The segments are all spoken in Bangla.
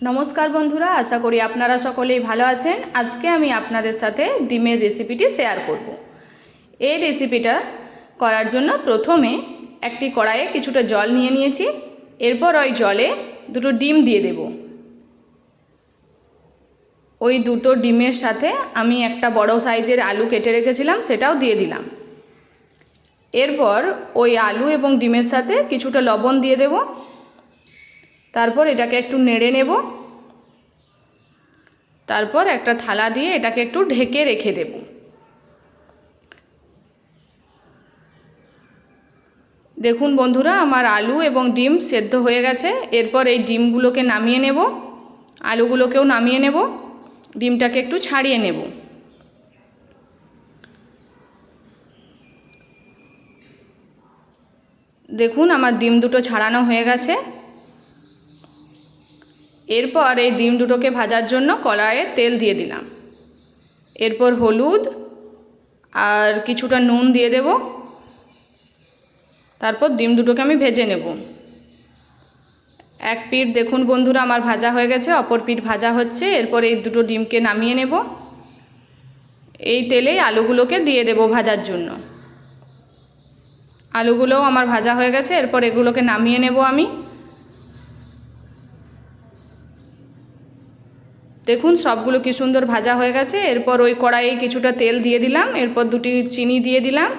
নমস্কার বন্ধুরা, আশা করি আপনারা সকলেই ভালো আছেন। আজকে আমি আপনাদের সাথে ডিমের রেসিপিটি শেয়ার করব। এই রেসিপিটা করার জন্য প্রথমে একটি কড়াইয়ে কিছুটা জল নিয়ে নিয়েছি। এরপর ওই জলে দুটো ডিম দিয়ে দেব। ওই দুটো ডিমের সাথে আমি একটা বড় সাইজের আলু কেটে রেখেছিলাম, সেটাও দিয়ে দিলাম। এরপর ওই আলু এবং ডিমের সাথে কিছুটা লবণ দিয়ে দেব। তারপর এটাকে একটু নেড়ে নেব। তারপর একটা থালা দিয়ে এটাকে একটু ঢেকে রেখে দেব। দেখুন বন্ধুরা, আমার আলু এবং ডিম সেদ্ধ হয়ে গেছে। এরপর এই ডিমগুলোকে নামিয়ে নেব, আলুগুলোকেও নামিয়ে নেব, ডিমটাকে একটু ছাড়িয়ে নেব। দেখুন আমার ডিম দুটো ছাড়ানো হয়ে গেছে। এরপর এই ডিম দুটোকে ভাজার জন্য কড়াইয়ে তেল দিয়ে দিলাম। এরপর হলুদ আর কিছুটা নুন দিয়ে দেব। তারপর ডিম দুটোকে আমি ভেজে নেব। এক পিঠ দেখুন বন্ধুরা আমার ভাজা হয়ে গেছে, অপর পিঠ ভাজা হচ্ছে। এরপর এই দুটো ডিমকে নামিয়ে নেব। এই তেলেই আলুগুলোকে দিয়ে দেব ভাজার জন্য। আলুগুলোও আমার ভাজা হয়ে গেছে। এরপর এগুলোকে নামিয়ে নেব আমি। দেখুন সবগুলো কি সুন্দর ভাজা হয়ে গেছে। এরপর ওই কড়াইয়ে কিছুটা তেল দিয়ে দিলাম। এরপর দুটি চিনি দিয়ে দিলাম।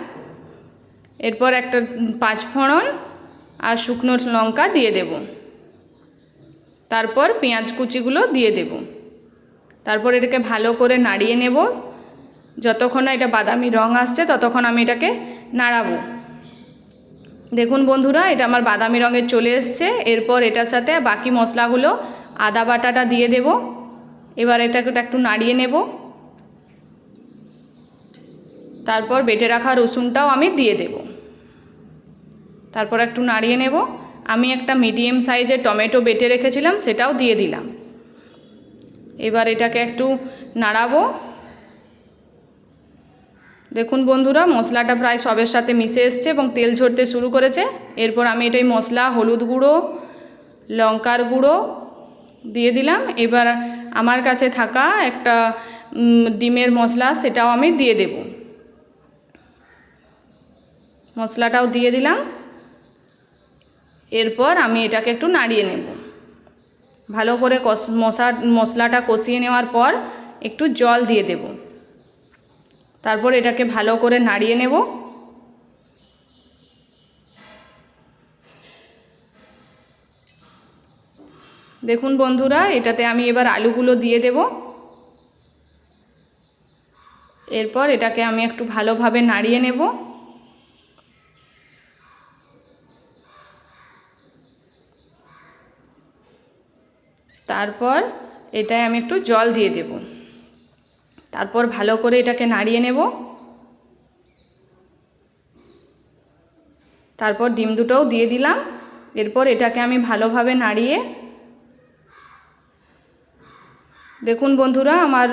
এরপর একটা পাঁচফোড়ন আর শুকনো লঙ্কা দিয়ে দেব। তারপর পেঁয়াজ কুচিগুলো দিয়ে দেব। তারপর এটাকে ভালো করে নাড়িয়ে নেব। যতক্ষণ না এটা বাদামি রং আসছে ততক্ষণ আমি এটাকে নাড়াবো। দেখুন বন্ধুরা, এটা আমার বাদামি রঙের চলে এসছে। এরপর এটার সাথে বাকি মশলাগুলো, আদা বাটাটা দিয়ে দেব। এবার এটাকে একটু নাড়িয়ে নেব। তারপর বেটে রাখা রসুনটাও আমি দিয়ে দেব। তারপর একটু নাড়িয়ে নেব। আমি একটা মিডিয়াম সাইজের টমেটো বেটে রেখেছিলাম, সেটাও দিয়ে দিলাম। এবার এটাকে একটু নাড়াবো। দেখুন বন্ধুরা, মশলাটা প্রায় সবের সাথে মিশে এসছে এবং তেল ঝরতে শুরু করেছে। এরপর আমি এটাই মশলা, হলুদ গুঁড়ো, লঙ্কার গুঁড়ো দিয়ে দিলাম। এবার আমার কাছে থাকা একটা ডিমের মশলা, সেটাও আমি দিয়ে দেব। মশলাটাও দিয়ে দিলাম। এরপর আমি এটাকে একটু নাড়িয়ে নেব। ভালো করে মশলাটা কষিয়ে নেওয়ার পর একটু জল দিয়ে দেব। তারপর এটাকে ভালো করে নাড়িয়ে নেব। দেখুন বন্ধুরা, এটাতে আমি এবার আলুগুলো দিয়ে দেব। এরপর এটাকে আমি একটু ভালোভাবে নাড়িয়ে নেব। তারপর এটায় আমি একটু জল দিয়ে দেব। তারপর ভালো করে এটাকে নাড়িয়ে নেব। তারপর ডিম দুটোও দিয়ে দিলাম। এরপর এটাকে আমি ভালোভাবে নাড়িয়ে, দেখুন বন্ধুরা আমার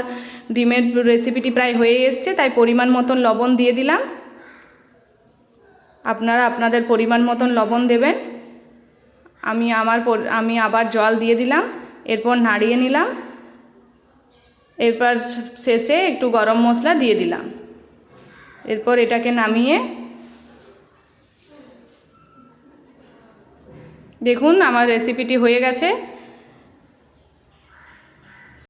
ডিমের রেসিপিটি প্রায় হয়ে এসছে, তাই পরিমাণ মতন লবণ দিয়ে দিলাম। আপনারা আপনাদের পরিমাণ মতন লবণ দেবেন। আমি আবার জল দিয়ে দিলাম। এরপর নাড়িয়ে নিলাম। এরপর শেষে একটু গরম মশলা দিয়ে দিলাম। এরপর এটাকে নামিয়ে, দেখুন আমার রেসিপিটি হয়ে গেছে।